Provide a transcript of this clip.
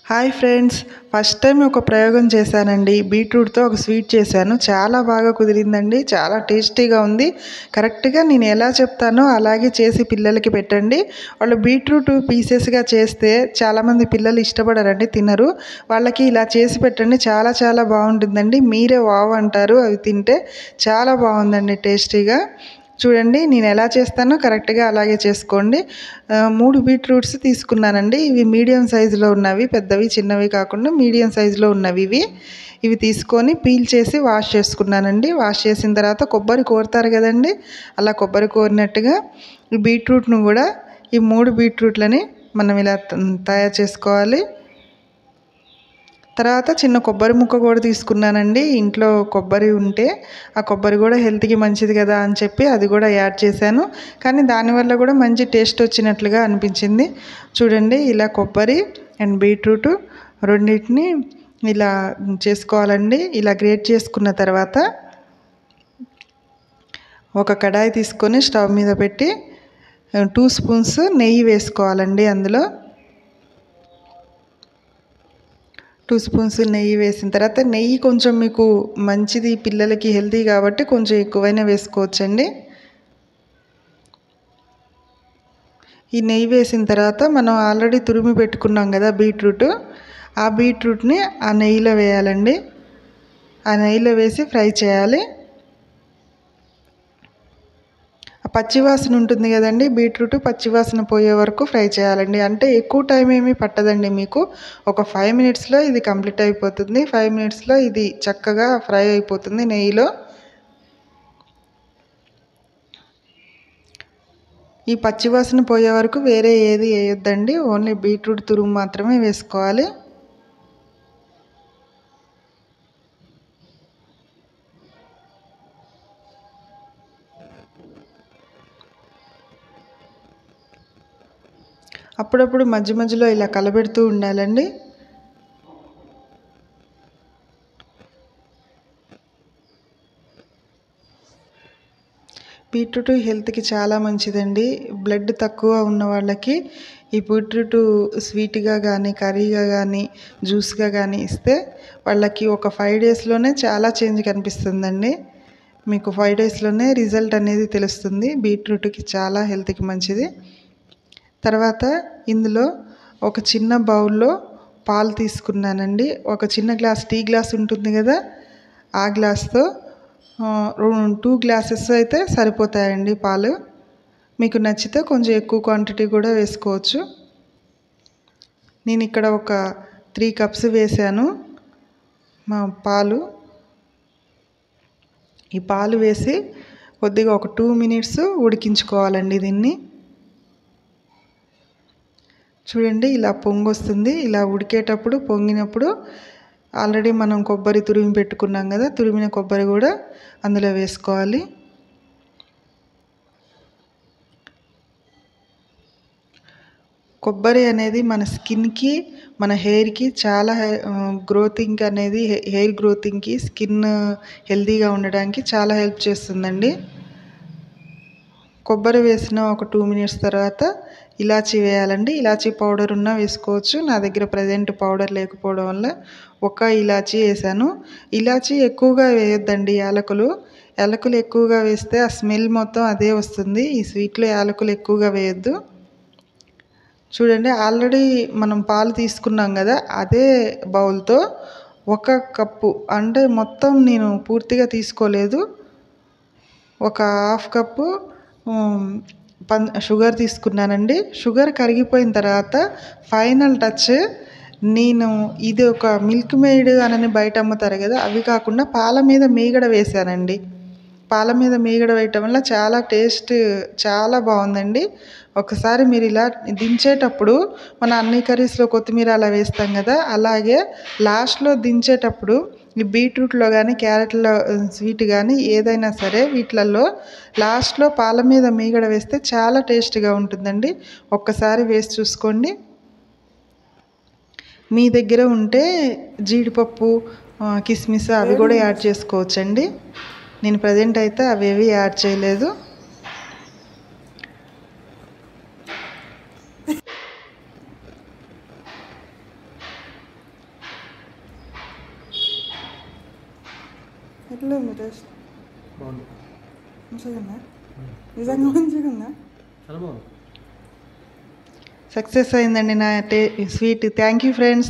Hi friends, first time ఒక ప్రయోగం చేశానండి. బీట్రూట్తో ఒక స్వీట్ చేశాను. చాలా బాగా కుదిరిందండి. చాలా టేస్టీగా ఉంది. కరెక్ట్గా నేను ఎలా చెప్తానో అలాగే చేసి పిల్లలకి పెట్టండి. వాళ్ళు బీట్రూట్ పీసెస్గా చేస్తే చాలామంది పిల్లలు ఇష్టపడరండి, తినరు. వాళ్ళకి ఇలా చేసి పెట్టండి, చాలా చాలా బాగుంటుందండి. మీరే వావ్ అంటారు అవి తింటే. చాలా బాగుందండి టేస్టీగా. చూడండి నేను ఎలా చేస్తానో కరెక్ట్గా అలాగే చేసుకోండి. 3 బీట్రూట్స్ తీసుకున్నానండి. ఇవి మీడియం సైజులో ఉన్నవి, పెద్దవి చిన్నవి కాకుండా మీడియం సైజులో ఉన్నవి ఇవి తీసుకొని పీల్ చేసి వాష్ చేసుకున్నానండి. వాష్ చేసిన తర్వాత కొబ్బరి కోరుతారు కదండి, అలా కొబ్బరి కోరినట్టుగా ఈ బీట్రూట్ను కూడా ఈ 3 బీట్రూట్లని మనం ఇలా తయారు చేసుకోవాలి. తర్వాత చిన్న కొబ్బరి ముక్క కూడా తీసుకున్నానండి. ఇంట్లో కొబ్బరి ఉంటే ఆ కొబ్బరి కూడా హెల్త్కి మంచిది కదా అని చెప్పి అది కూడా యాడ్ చేశాను. కానీ దానివల్ల కూడా మంచి టేస్ట్ వచ్చినట్లుగా అనిపించింది. చూడండి, ఇలా కొబ్బరి అండ్ బీట్రూట్ రెండింటిని ఇలా చేసుకోవాలండి. ఇలా గ్రేట్ చేసుకున్న తర్వాత ఒక కడాయి తీసుకొని స్టవ్ మీద పెట్టి 2 స్పూన్స్ నెయ్యి వేసుకోవాలండి. అందులో 2 స్పూన్స్ నెయ్యి వేసిన తర్వాత, నెయ్యి కొంచెం మీకు మంచిది పిల్లలకి హెల్తీ కాబట్టి కొంచెం ఎక్కువైనా వేసుకోవచ్చండి. ఈ నెయ్యి వేసిన తర్వాత మనం ఆల్రెడీ తురిమి పెట్టుకున్నాం కదా బీట్రూట్, ఆ బీట్రూట్ని ఆ నెయ్యిలో వేయాలండి. ఆ నెయ్యిలో వేసి ఫ్రై చేయాలి. పచ్చివాసన ఉంటుంది కదండి, బీట్రూట్ పచ్చివాసన పోయే వరకు ఫ్రై చేయాలండి. అంటే ఎక్కువ టైం ఏమీ పట్టదండి మీకు. ఒక 5 మినిట్స్లో ఇది కంప్లీట్ అయిపోతుంది. 5 మినిట్స్లో ఇది చక్కగా ఫ్రై అయిపోతుంది నెయ్యిలో. ఈ పచ్చివాసన పోయే వరకు వేరే ఏది వేయొద్దండి, ఓన్లీ బీట్రూట్ తురుము మాత్రమే వేసుకోవాలి. అప్పుడప్పుడు మధ్య మధ్యలో ఇలా కలబెడుతూ ఉండాలండి. బీట్రూట్ హెల్త్కి చాలా మంచిదండి. బ్లడ్ తక్కువ ఉన్న వాళ్ళకి ఈ బీట్రూట్ స్వీట్గా కానీ కర్రీగా కానీ జ్యూస్గా కానీ ఇస్తే వాళ్ళకి ఒక 5 డేస్లోనే చాలా చేంజ్ కనిపిస్తుందండి. మీకు 5 డేస్లోనే రిజల్ట్ అనేది తెలుస్తుంది. బీట్రూట్కి చాలా హెల్త్కి మంచిది. తర్వాత ఇందులో ఒక చిన్న బౌల్లో పాలు తీసుకున్నానండి. ఒక చిన్న గ్లాస్, టీ గ్లాస్ ఉంటుంది కదా, ఆ గ్లాస్తో 2 గ్లాసెస్ అయితే సరిపోతాయండి పాలు. మీకు నచ్చితే కొంచెం ఎక్కువ క్వాంటిటీ కూడా వేసుకోవచ్చు. నేను ఇక్కడ ఒక 3 కప్స్ వేసాను పాలు. ఈ పాలు వేసి కొద్దిగా ఒక 2 మినిట్స్ ఉడికించుకోవాలండి దీన్ని. చూడండి, ఇలా పొంగు వస్తుంది. ఇలా ఉడికేటప్పుడు పొంగినప్పుడు ఆల్రెడీ మనం కొబ్బరి తురిమి పెట్టుకున్నాం కదా, తురిమిన కొబ్బరి కూడా అందులో వేసుకోవాలి. కొబ్బరి అనేది మన స్కిన్కి, మన హెయిర్కి చాలా గ్రోతింగ్ అనేది, హెయిర్ గ్రోతింగ్కి, స్కిన్ హెల్తీగా ఉండడానికి చాలా హెల్ప్ చేస్తుందండి. కొబ్బరి వేసిన ఒక 2 మినిట్స్ తర్వాత ఇలాచీ వేయాలండి. ఇలాచీ పౌడర్ ఉన్నా వేసుకోవచ్చు. నా దగ్గర ప్రజెంట్ పౌడర్ లేకపోవడం వల్ల ఒక ఇలాచీ వేసాను. ఇలాచీ ఎక్కువగా వేయొద్దండి. యాలకులు ఎక్కువగా వేస్తే ఆ స్మెల్ మొత్తం అదే వస్తుంది. ఈ స్వీట్లో యాలకులు ఎక్కువగా వేయొద్దు. చూడండి, ఆల్రెడీ మనం పాలు తీసుకున్నాం కదా, అదే బౌల్తో 1 కప్పు, అంటే మొత్తం నేను పూర్తిగా తీసుకోలేదు, ఒక 1/2 కప్పు షుగర్ తీసుకున్నానండి. షుగర్ కరిగిపోయిన తర్వాత ఫైనల్ టచ్, నేను ఇది ఒక మిల్క్ మేడ్ అని బయట అమ్ముతారు కదా, అవి కాకుండా పాల మీద మీగడ వేసానండి. పాల మీద మీగడ వేయటం వల్ల చాలా టేస్ట్ చాలా బాగుందండి. ఒకసారి మీరు ఇలా దించేటప్పుడు మన అన్ని కర్రీస్లో కొత్తిమీర అలా వేస్తాం కదా, అలాగే లాస్ట్లో దించేటప్పుడు ఈ బీట్రూట్లో కానీ క్యారెట్లో స్వీట్ కానీ ఏదైనా సరే వీటిలలో లాస్ట్లో పాల మీద మీగడ వేస్తే చాలా టేస్ట్గా ఉంటుందండి. ఒక్కసారి వేసి చూసుకోండి. మీ దగ్గర ఉంటే జీడిపప్పు, కిస్మిస్ అవి కూడా యాడ్ చేసుకోవచ్చండి. నేను ప్రజెంట్ అయితే అవేవి యాడ్ చేయలేదు. ఎట్లా ఉంది టేస్ట్? బాగుంది. మంచిగా ఉందా? నిజంగా మంచిగా ఉందా? చాలా బాగుంది. సక్సెస్ అయిందండి నా స్వీట్. Thank you friends.